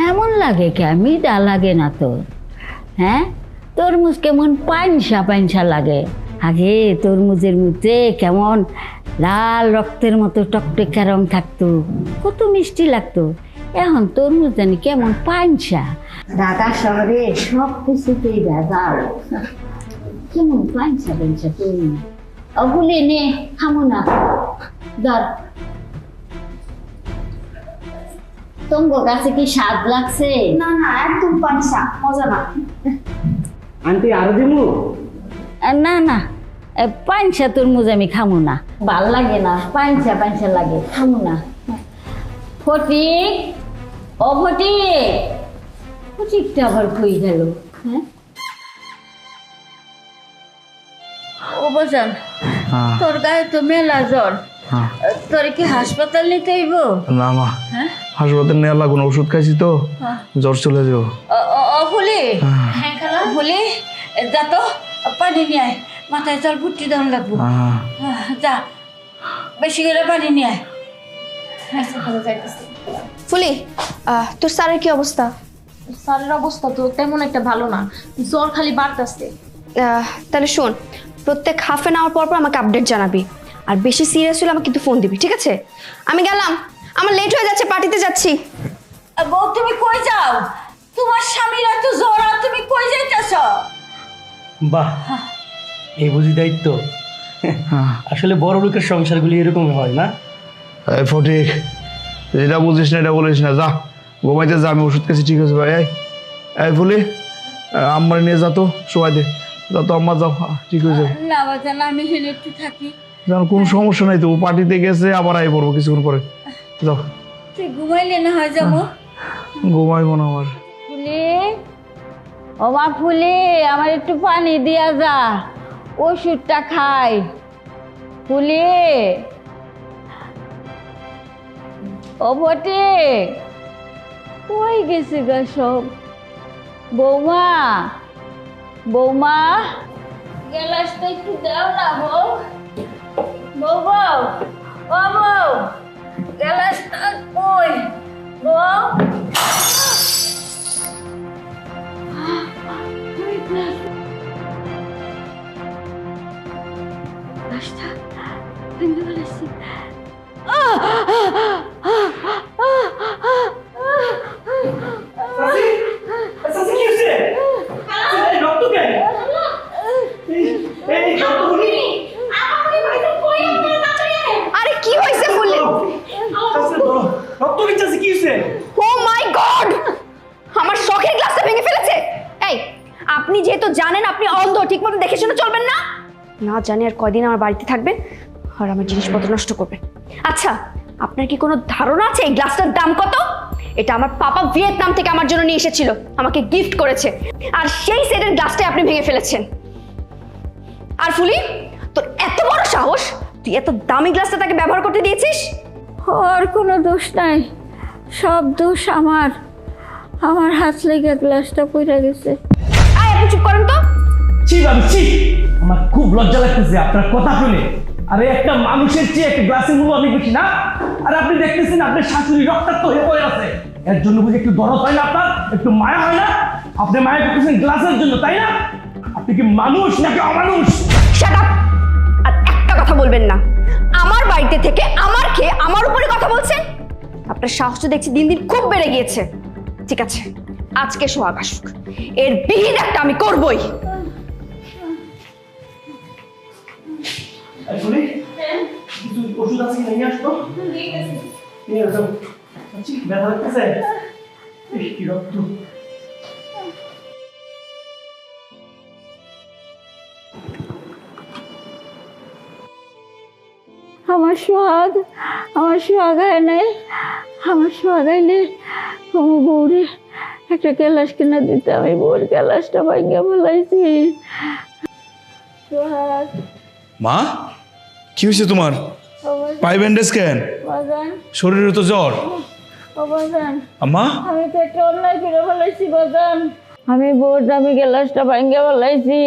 এমন লাগে কে? মিঠা লাগে না তো? হ্যাঁ, তরমুজ কেমন পাইনসা পাইনসা লাগে। আগে তরমুজের মধ্যে কেমন লাল রক্তের মতো টকটকা রং থাকতো, কত মিষ্টি লাগতো। এখন তরমুজ জানি কেমন পাইনসা। ঢাকা শহরে সব কিছুতেই ভেজাল, কেমন পাইনসা পাইনসা তরমুজ। ওগুলি নে, খামো না, ধর। তোমার কাছে কি স্বাদ লাগছে? না না, একদম পানসা, মজা না। আন্টি আরো দিমু? না না, পাইনসা তরমুজ আমি খামো না, ভাল লাগে না, পাইনসা পাইনসা লাগে, খামো না। ফটিক, ও ফটিক, ফটিকটা আবার কই গেল? হ্যাঁ, ও বাজান, তোর গায়ে তো মেলা জ্বর, তোর কি হাসপাতাল নিতে হইব? না মা, হ্যাঁ, হাসপাতাল নেওয়ার লাগবে না, ওষুধ খাইছি তো, জ্বর চলে যাবো। ফুলি, হ্যাঁ খালা, ফুলি যা তো পানি নিয়ে আয়, মাথায় জল ফুটি দেওয়ান লাগবো। যা, বেশি করে পানি নিয়ে আয়। ফুলি, তোর স্যারের কি অবস্থা? স্যারের অবস্থা তো তেমন একটা ভালো না, জ্বর খালি বাড়তেছে। তাহলে শোন, প্রত্যেক হাফ অ্যান আওয়ার পর পর আমাকে আপডেট জানাবি, আর বেশি সিরিয়াস হলে আমাকে কিন্তু ফোন দিবি, ঠিক আছে? আমি গেলাম, আমার লেট হয়ে যাচ্ছে, পার্টিতে যাচ্ছি। বউ তুমি কই যাও? তোমার স্বামীর এত জ্বর আর তুমি কই যাইতেছ? বাহ, এই বুঝি দায়িত্ব। আসলে বড় লোকের সংসারগুলি এরকমই হয় না? এই ফটিক, যেটা বুঝিস না এটা বলিস না, যা ঘুমাইতে যা, আমি ওষুধ খাইছি, ঠিক আছে ভাই। এই ফুলি, আম্মার নিয়ে যা তো, শোয়াই দে, যা তো আম্মা, যাও, ঠিক হয়ে যাবে। না বাজান, আমি হেনে একটু থাকি। জানো কোনো সমস্যা নাই তো, ও পার্টিতে গেছে, আবার আই পড়বো কিছুক্ষণ পরে, যাও। তুই ঘুমাইলে না হয় যাবো। ঘুমাইবো না আমার। ফুলি, ও মা ফুলি, আমার একটু পানি দিয়া যা, ওষুধটা খাই। ফুলি, ও বটে কই গেছে গা সব? বৌমা, বৌমা, গ্যালাসটা একটু দাও না বউ। বউ, বউ, ও বউ, গ্যালাসটা কই বউ? গ্যালাসটা ভেঙে ফেলেছি। আরে কি হয়েছে ফুলি? ও মাই গড, আমার শখের গ্লাসটা ভেঙে ফেলেছে। এই, আপনি যেহেতু জানেন আপনি অন্ধ, ঠিক মতো দেখে শুনে চলবেন না? না জানি আর কয়দিন আমার বাড়িতে থাকবেন আর আমার জিনিসপত্র নষ্ট করবেন। আচ্ছা, আপনার কি কোনো ধারণা আছে এই গ্লাসটার দাম কত? এটা আমার পাপা ভিয়েতনাম থেকে আমার জন্য নিয়ে এসেছিল, আমাকে গিফট করেছে, আর সেই সেটের গ্লাসটাই আপনি ভেঙে ফেলেছেন। আর ফুলি, তোর এত বড় সাহস, তুই এত দামি গ্লাসটা তাকে ব্যবহার করতে দিয়েছিস? ওর কোনো দোষ নাই, সব দোষ আমার। আমার হাত লেগে গ্লাসটা পড়ে গেছে। আয়, আপনি চুপ করেন তো। ছি বাবু, ছি, আমার খুব লজ্জা লাগতেছে আপনার কথা শুনে। আরে একটা মানুষের চেয়ে একটা গ্লাসের মূল্য অনেক বেশি না? আর আপনি দেখতেছেন আপনার শাশুড়ি রক্তাক্ত হয়ে পড়ে আছে, এর জন্য বুঝে একটু দরদ হয় না আপনার? একটু মায়া হয় না? আপনি মায়া করতেছেন গ্লাসের জন্য, তাই না? আপনি কি মানুষ নাকি অমানুষ? Shut up! আর একটা কথা বলবেন না। আমার বাড়িতে থেকে আমার খেয়ে আমার উপরে কথা বলছেন? আপনার সাহস তো দেখছি দিন দিন খুব বেড়ে গিয়েছে। ঠিক আছে, আজকে সোহাগ আসুক, এর বিহিত একটা আমি করবই। আসলে কিছু ওষুধ আছে নিয়ে আসতো, নিয়ে আসো। ব্যথা লাগতেছে? কি রক্ত! আমার সোহাগ, আমার সোহাগ হয় নাই। আমার সোহাগ আইলে আমার বউরে একটা গ্যালাস কিনা দিতে, আমি বউর গ্যালাসটা ভাঙিয়া ফেলাইছি। সোহাগ, মা, কি হয়েছে তোমার? পায়ে ব্যান্ডেজ কেন? বাজান, শরীরে তো জ্বর। ও বাজান, আম্মা, আমি তো একটা অন্যায় করে ফেলাইছি বাজান। আমি বউর দামি গ্যালাসটা ভাঙিয়া ফেলাইছি।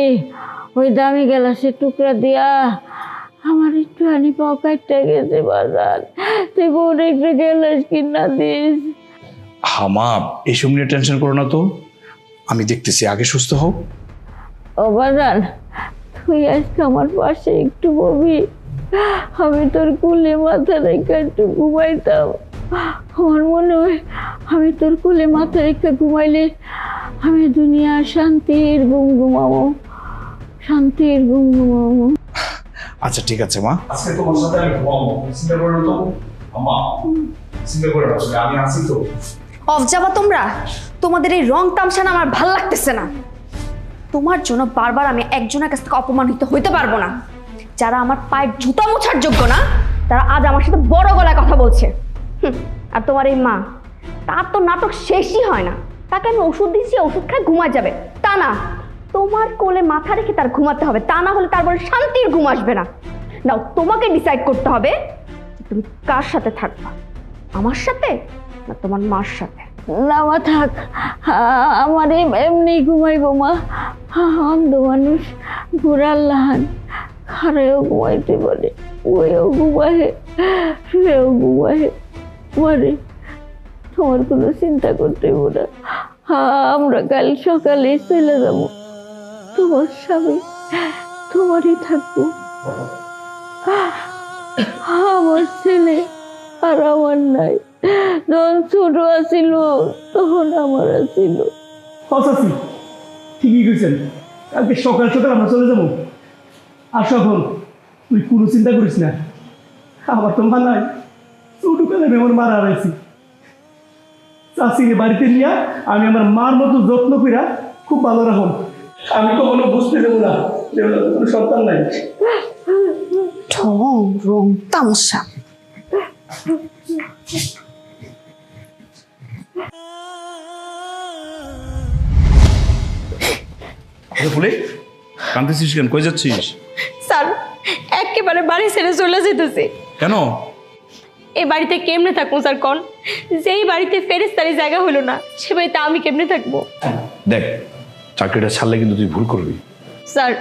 ওই দামি গ্যালাসের টুকরা দিয়া আমার একটুখানি পকেটটা গেছে বাজান। তুই বউর একটু গ্যালাস কিনা দিস। মা, এইসব নিয়ে টেনশন করো না তো, আমি দেখতেছি, আগে সুস্থ হও। ও বাজান, তুই আজকে আমার পাশে একটু ববি, আমি তোর কুলে মাথা রেখে একটু ঘুমাইতাম। আমার মনে হয় আমি তোর কুলে মাথা রেখে ঘুমাইলে আমি দুনিয়া শান্তির ঘুম ঘুমাবো, শান্তির ঘুম ঘুমাবো। আচ্ছা ঠিক আছে মা, আজকে তোমার সাথে আমি ঘুমাবো, চিন্তা করো তো আম্মা, চিন্তা করো না, আমি আছি তো। অফ যাবা তোমরা, তোমাদের এই রং তামসা না আমার ভাল লাগতেছে না। তোমার জন্য বারবার আমি একজনের কাছ থেকে অপমানিত হইতে পারবো না। যারা আমার পায়ের জুতা মোছার যোগ্য না, তারা আজ আমার সাথে বড় গলায় কথা বলছে। আর তোমার এই মা, তার তো নাটক শেষই হয় না। তাকে আমি ওষুধ দিচ্ছি, ওষুধ খায় ঘুমা যাবে, তা না, তোমার কোলে মাথা রেখে তার ঘুমাতে হবে, তা না হলে তারপরে শান্তির ঘুম আসবে না। নাও, তোমাকে ডিসাইড করতে হবে তুমি কার সাথে থাকবা, আমার সাথে না তোমার মার সাথে। না মা থাক, আমার এমনি ঘুমাইবো মা। অন্ধ মানুষ ঘোরার লাহান, খারেও ঘুমাইতে পারে, ওয়েও ঘুমাহে, শুয়েও ঘুমাহে। মারে, তোমার কোনো চিন্তা করতে হইব না। আমরা কাল সকালে চলে যাব, তোমার স্বামী তোমারই থাকবো। আমার ছেলে আর আমার নাই, যখন ছোট আছিল তখন আমার আছিল। চাচি ঠিকই কইছেন, কালকে সকাল সকাল আমরা চলে যাবো। আর সখন তুই কোনো চিন্তা করিস না, আমার তো মা নাই, ছোটকালে আমি আমার মারা হারাইছি। চাচিকে বাড়িতে নিয়ে আমি আমার মার মতো যত্ন কইরা খুব ভালো রাখুন। আমি কখনো বুঝতে দেবো না যে ওর কোনো সন্তান নাই। ঢং রং তামসা। বলে কাঁদতেছিস কেন, কই যাচ্ছিস? স্যার, একেবারে বাড়ি ছেড়ে চলে যেতেছে। কেন? এই বাড়িতে কেমনে থাকবো স্যার কোন? যেই বাড়িতে ফেরেশতারি জায়গা হলো না, সে বাড়িতে আমি কেমনে থাকবো? দেখ, চাকরিটা ছাড়লে কিন্তু তুই ভুল করবি। স্যার,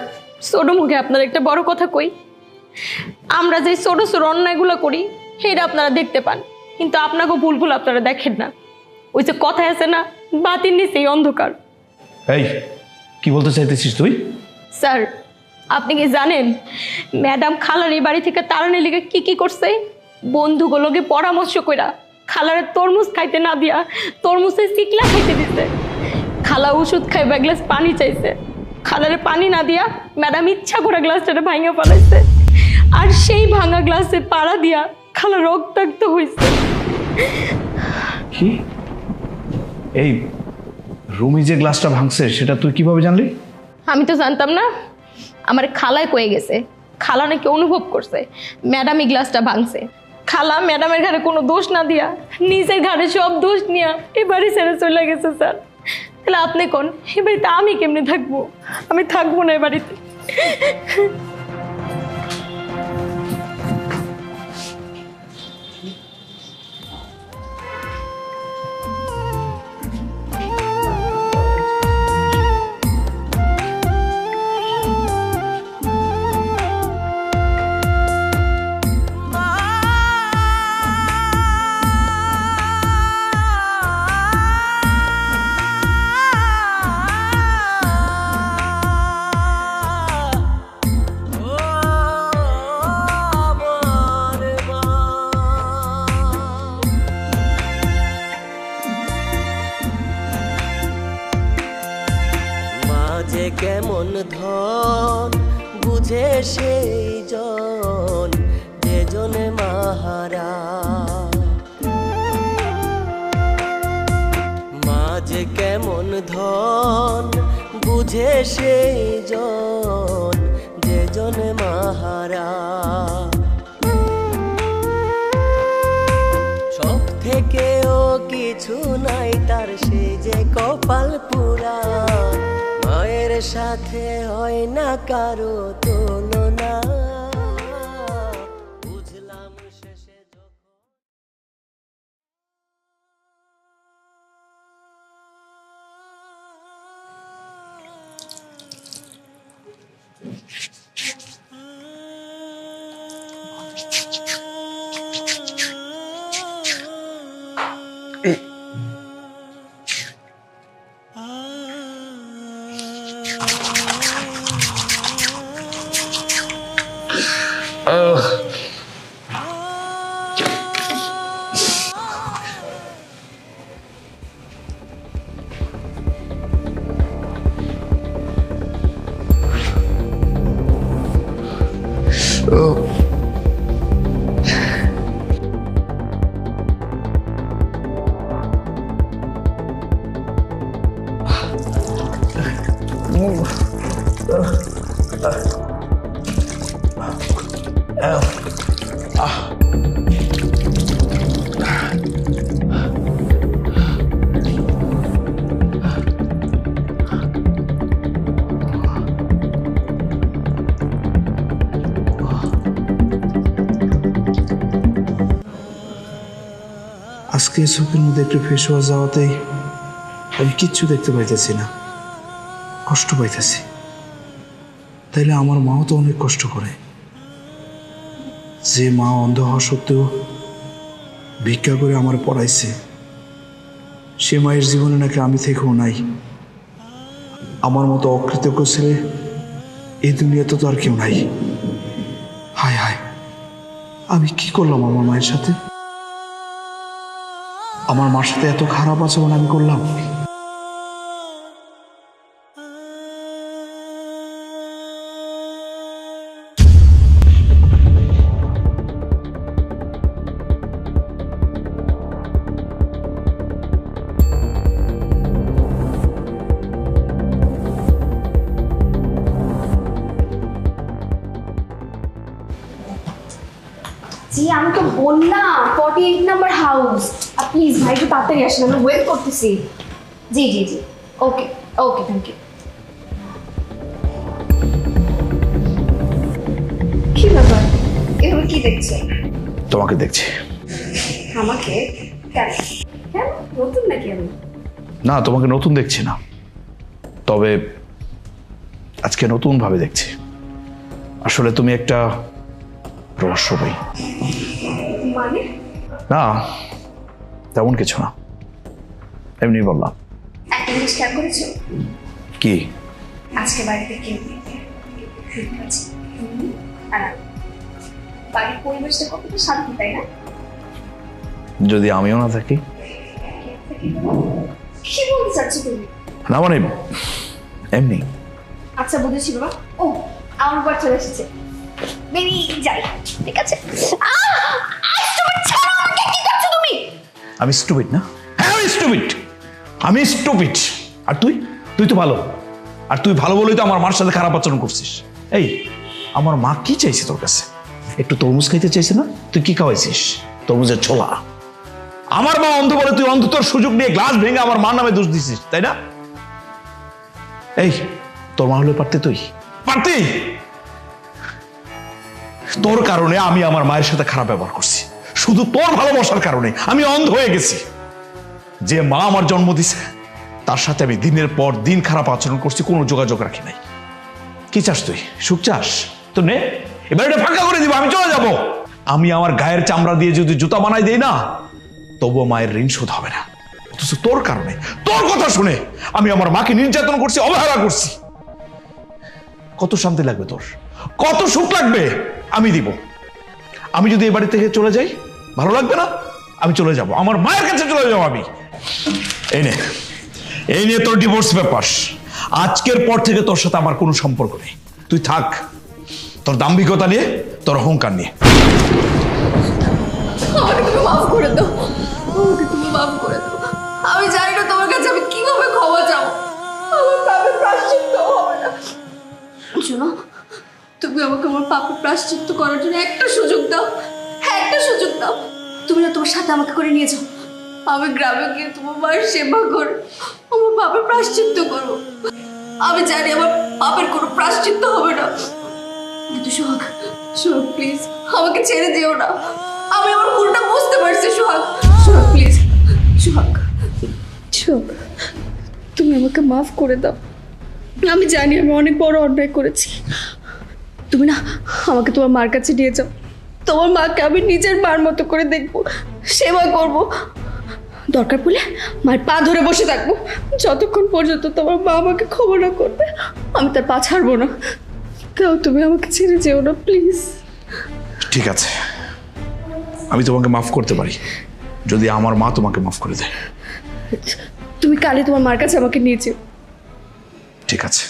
ছোট মুখে আপনার একটা বড় কথা কই, আমরা যে ছোট ছোট অন্যায়গুলো করি সেটা আপনারা দেখতে পান, কিন্তু আপনাকে ভুলগুলো আপনারা দেখেন না। ওই যে কথায় আছে না, বাতির নিচেই অন্ধকার। এই কি বলতে চাইতেছিস তুই? স্যার, আপনি কি জানেন ম্যাডাম খালার এই বাড়ি থেকে তাড়ানোর লিগে কি করছে? বন্ধুগুলোকে পরামর্শ কইরা খালারে তরমুজ খাইতে না দিয়া তরমুজের চিকলা খাইতে দিতে। খালা ওষুধ খাই বা গ্লাস পানি চাইছে, খালারে পানি না দিয়া ম্যাডাম ইচ্ছা করে গ্লাসটা ভাঙা ফেলাইছে, আর সেই ভাঙা গ্লাসে পাড়া দিয়া খালা রক্তাক্ত হয়েছে। কি? এই রুমি যে গ্লাসটা ভাঙছে সেটা তুই কিভাবে জানলি? আমি তো জানতাম না, আমার খালায় কয়ে গেছে। খালা নাকি অনুভব করছে ম্যাডাম এই গ্লাসটা ভাঙছে। খালা ম্যাডামের ঘাড়ে কোনো দোষ না দিয়া নিজের ঘাড়ে সব দোষ নিয়ে এবারে ছেড়ে চলে গেছে। স্যার, তাহলে আপনি কোন এ বাড়িতে আমি কেমনে থাকবো? আমি থাকবো না এ বাড়িতে। মাঝে কেমন ধন বুঝে সেই জন, যে জনে মাহারা। মাঝে কেমন ধন বুঝে সেই জন, যে জনে মাহারা। সব থেকেও কিছু নাই তার, সে যে কপাল পুরা। মায়ের সাথে হয় না কারো তুলনা, বুঝলাম শেষে যখন। আজকে চোখের মধ্যে একটু ফেস ওয়াশ যাওয়াতেই আমি কিচ্ছু দেখতে পাইতেছি না, কষ্ট পাইতেছি। তাইলে আমার মাও তো অনেক কষ্ট করে, যে মা অন্ধ হওয়া সত্ত্বেও ভিক্ষা করে আমার পড়াইছে, সে মায়ের জীবনে নাকি আমি থেকেও নাই। আমার মতো অকৃতজ্ঞ ছেলে এই দুনিয়াতে তো আর কেউ নাই। হায় হায়, আমি কি করলাম আমার মায়ের সাথে? আমার মার সাথে এত খারাপ আচরণ আমি করলাম? জি আমি তো বললাম 48 নাম্বার হাউস। প্লিজ ভাই একটু তাড়াতাড়ি আসেন, আমি ওয়েট করতেছি। জি জি জি, ওকে ওকে, থ্যাংক ইউ। কি ব্যাপার, এভাবে কি দেখছো? তোমাকে দেখছি। আমাকে? কেন? কেন, নতুন নাকি আমি? না, তোমাকে নতুন দেখছি না, তবে আজকে নতুন ভাবে দেখছি। আসলে তুমি একটা রহস্যময়ী। মানে? না, তেমন কিছু না, এমনি বললাম। একটা জিনিস খেয়াল করেছো? কি? আজকে বাড়িতে কেউ নেই, শুধু আছি তুমি আর আমি। বাড়ির পরিবেশটা কতটা শান্ত, তাই না? যদি আমিও না থাকি? কি বলতে চাচ্ছ তুমি? না মানে এমনি। আচ্ছা বুঝেছি বাবা। ও, আমার উপর চলে এসেছে, বেরিয়ে যাই, ঠিক আছে? আমি স্টুপিড না? হ্যাঁ আমি স্টুপিড, আমি স্টুপিড। আর তুই? তুই তো ভালো, আর তুই ভালো বলেই তো আমার মার সাথে খারাপ আচরণ করছিস। এই, আমার মা কি চাইছে তোর কাছে? একটু তরমুজ খাইতে চাইছে না? তুই কি খাওয়াইছিস? তরমুজের ছোলা। আমার মা অন্ধ বলে তুই অন্ধ তোর সুযোগ নিয়ে গ্লাস ভেঙে আমার মার নামে দোষ দিছিস, তাই না? এই, তোর মা হলে পারতে, তুই পারতি। তোর কারণে আমি আমার মায়ের সাথে খারাপ ব্যবহার করছি, শুধু তোর ভালোবাসার কারণে আমি অন্ধ হয়ে গেছি। যে মা আমার জন্ম দিছে তার সাথে আমি দিনের পর দিন খারাপ আচরণ করছি, কোনো যোগাযোগ রাখি নাই। কি চাস তুই? সুখ চাস? তো নে, এবার এটা ফাঁকা করে দিব, আমি চলে যাব। আমি আমার গায়ের চামড়া দিয়ে যদি জুতা বানাই দেই না, তবুও মায়ের ঋণ শোধ হবে না। অথচ তোর কারণে, তোর কথা শুনে আমি আমার মাকে নির্যাতন করছি, অবহেলা করছি। কত শান্তি লাগবে তোর? কত সুখ লাগবে? আমি দিব। আমি যদি এই বাড়ি থেকে চলে যাই, ভালো লাগবে না? আমি চলে যাব, আমার মায়ের কাছে চলে যাবো আমি। এই নে তোর ডিভোর্স পেপার। আজকের পর থেকে তোর সাথে আমার কোনো সম্পর্ক নেই। তুই থাক তোর দাম্ভিকতা নিয়ে, তোর অহংকার নিয়ে। আমাকে তুমি মাফ করে দাও, আমাকে তুমি মাফ করে দাও। আমি জানি না তোমার কাছে আমি কিভাবে ক্ষমা চাও, আমার পাপের প্রায়শ্চিত্ত হবে না। শোনো, তুমি আমাকে আমার পাপের প্রায়শ্চিত্ত করার জন্য একটা সুযোগ দাও। হ্যাঁ, একটা সুযোগ দাও। তুমি না তোমার সাথে আমাকে করে নিয়ে যাও, আমি গ্রামে গিয়ে তোমার মায়ের সেবা করে আমার পাপের প্রায়শ্চিত্ত করবো। আমি জানি আমার পাপের কোনো প্রায়শ্চিত্ত হবে না, কিন্তু সোহাগ, সোহাগ প্লিজ আমাকে ছেড়ে যেও না। আমি আমার ভুলটা বুঝতে পারছি সোহাগ। সোহাগ প্লিজ, সোহাগ, সোহাগ তুমি আমাকে মাফ করে দাও। আমি জানি আমি অনেক বড় অন্যায় করেছি। তুমি না আমাকে তোমার মার কাছে নিয়ে যাও, তোমার মাকে আমি নিজের মার মতো করে দেখবো, সেবা করব। দরকার পড়লে মায়ের পা ধরে বসে থাকবো, যতক্ষণ পর্যন্ত তোমার মা আমাকে ক্ষমা না করবে আমি তার পা ছাড়বো না। তাও তুমি আমাকে ছেড়ে যেও না প্লিজ। ঠিক আছে, আমি তোমাকে মাফ করতে পারি যদি আমার মা তোমাকে মাফ করে দেয়। তুমি কালে তোমার মার কাছে আমাকে নিয়ে যেও। ঠিক আছে।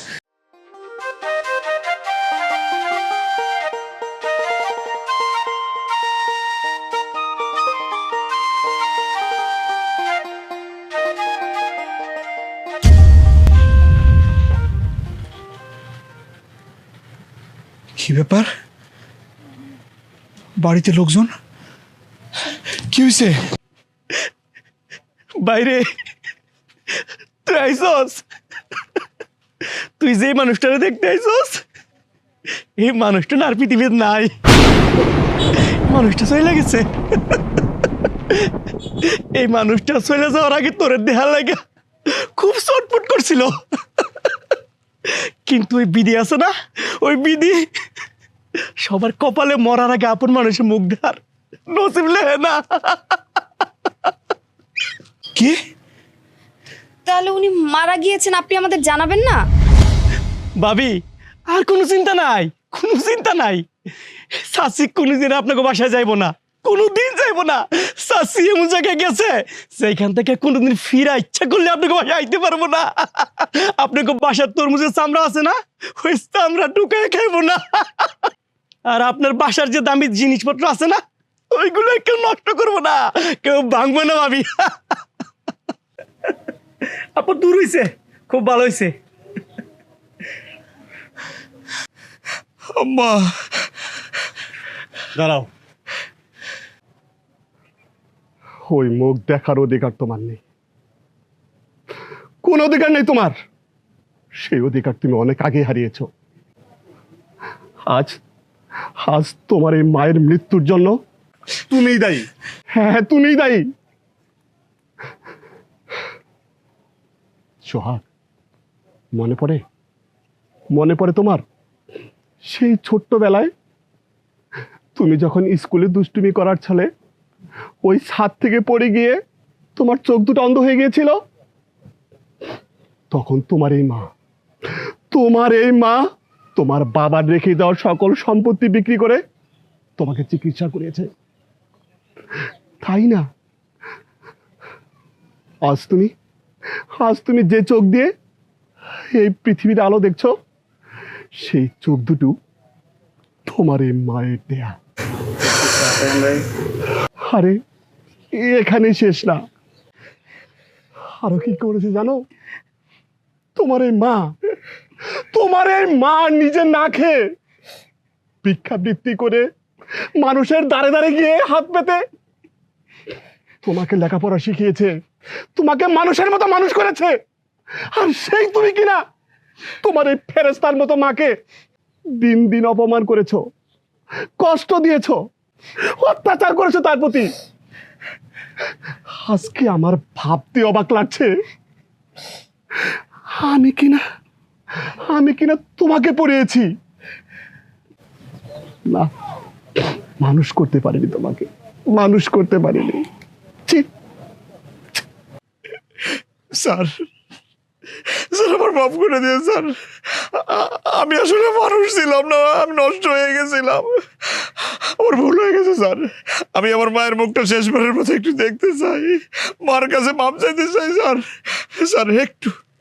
কি ব্যাপার? বাড়িতে লোকজন? কি হয়েছে? বাইরে তুই আইসস, তুই যে মানুষটারে দেখতে আইসস এই মানুষটা না আর পৃথিবীর নাই। মানুষটা চলে গেছে। এই মানুষটা চলে যাওয়ার আগে তোর দেহার লাগে খুব চটপট করছিল, কিন্তু ওই বিধি আছে না, ওই বিধি সবার কপালে মরার আগে আপন মানুষের মুখ ধার নসিব লেহে না। কি? তাহলে উনি মারা গিয়েছেন, আপনি আমাদের জানাবেন না? ভাবি আর কোনো চিন্তা নাই, কোনো চিন্তা নাই। চাচি কোনোদিন আপনাকে বাসায় যাইবো না, কোনোদিন যাইবো না। চাচি এমন জায়গায় গেছে সেইখান থেকে কোনোদিন ফিরা ইচ্ছা করলে আপনাকে বাসায় আইতে পারবো না। আপনাকে বাসার তরমুজের চামড়া আছে না, ওই চামড়া টুকায় খাইবো না। আর আপনার বাসার যে দামি জিনিসপত্র আছে না, ওইগুলো কেউ নষ্ট করবো না, কেউ ভাঙবো না ভাবি। আপু দূর হইছে, খুব ভালো হয়েছে। আম্মা দাঁড়াও, ওই মুখ দেখার অধিকার তোমার নেই, কোন অধিকার নেই তোমার। সেই অধিকার তুমি অনেক আগে হারিয়েছো। আজ আজ তোমার এই মায়ের মৃত্যুর জন্য তুমিই দায়ী। হ্যাঁ, তুমিই দায়ী। সোহাগ, মনে পড়ে? মনে পড়ে তোমার সেই ছোট্টবেলায় তুমি যখন স্কুলে দুষ্টুমি করার ছলে ওই ছাদ থেকে পড়ে গিয়ে তোমার চোখ দুটো অন্ধ হয়ে গিয়েছিল? তখন তোমার এই মা তোমার বাবার রেখে দেওয়ার সকল সম্পত্তি বিক্রি করে তোমাকে চিকিৎসা করিয়েছে, তাই না? আজ তুমি যে চোখ দিয়ে এই পৃথিবীর আলো দেখছো, সেই চোখ দুটো তোমার এই মায়ের দেয়া। আরে এখানে শেষ না, আরো কি করেছে জানো? তোমার এই মা নিজে না খেয়ে ভিক্ষাবৃত্তি করে মানুষের দ্বারে দ্বারে গিয়ে হাত পেতে তোমাকে লেখাপড়া শিখিয়েছে, তোমাকে মানুষের মতো মানুষ করেছে। আর সেই তুমি কিনা তোমার এই ফেরেশতার মতো মাকে দিন দিন অপমান করেছো, কষ্ট দিয়েছো, অত্যাচার করেছো তার প্রতি। আজকে আমার ভাবতে অবাক লাগছে, আমি কিনা তোমাকে পড়িয়েছি। না, মানুষ করতে পারিনি, তোমাকে মানুষ করতে পারিনি। স্যার, আমার মাফ করে দিয়ে স্যার। আমি আসলে মানুষ ছিলাম না, আমি নষ্ট হয়ে গেছিলাম, আমার ভুল হয়ে গেছে স্যার। আমি আমার মায়ের মুখটা শেষবারের মতো একটু দেখতে চাই, মার কাছে মাপ চাইতে চাই স্যার। স্যার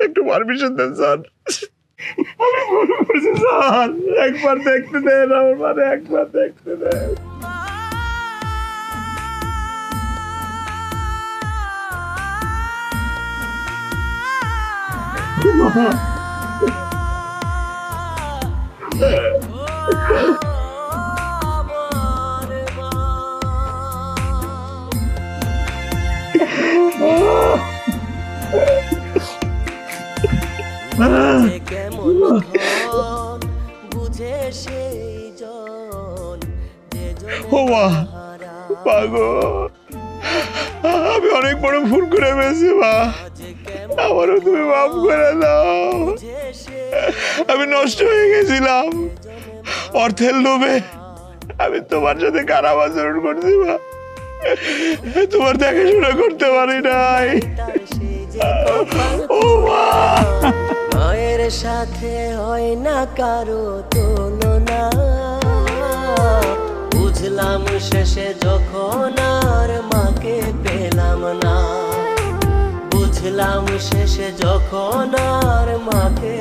একটু পারমিশন দেন স্যার, আমি ভুল করছি স্যার। একবার দেখতে দেন আমার মানে, একবার দেখতে দেন। কেমন বুঝে সেই জন, ও মা, পাগো, আমি অনেক বড় ভুল করে ফেলেছি মা, আমারও তুমি মাফ করে দাও। আমি নষ্ট হয়ে গেছিলাম, অর্থের লোভে আমি তোমার সাথে খারাপ আচরণ করছি মা, তোমার দেখাশোনা করতে পারি নাই। ও মা, মায়ের সাথে হয় না কারো তুলনা, বুঝলাম শেষে যখন আর মাকে পেলাম না, বুঝলাম শেষে যখন আর মাকে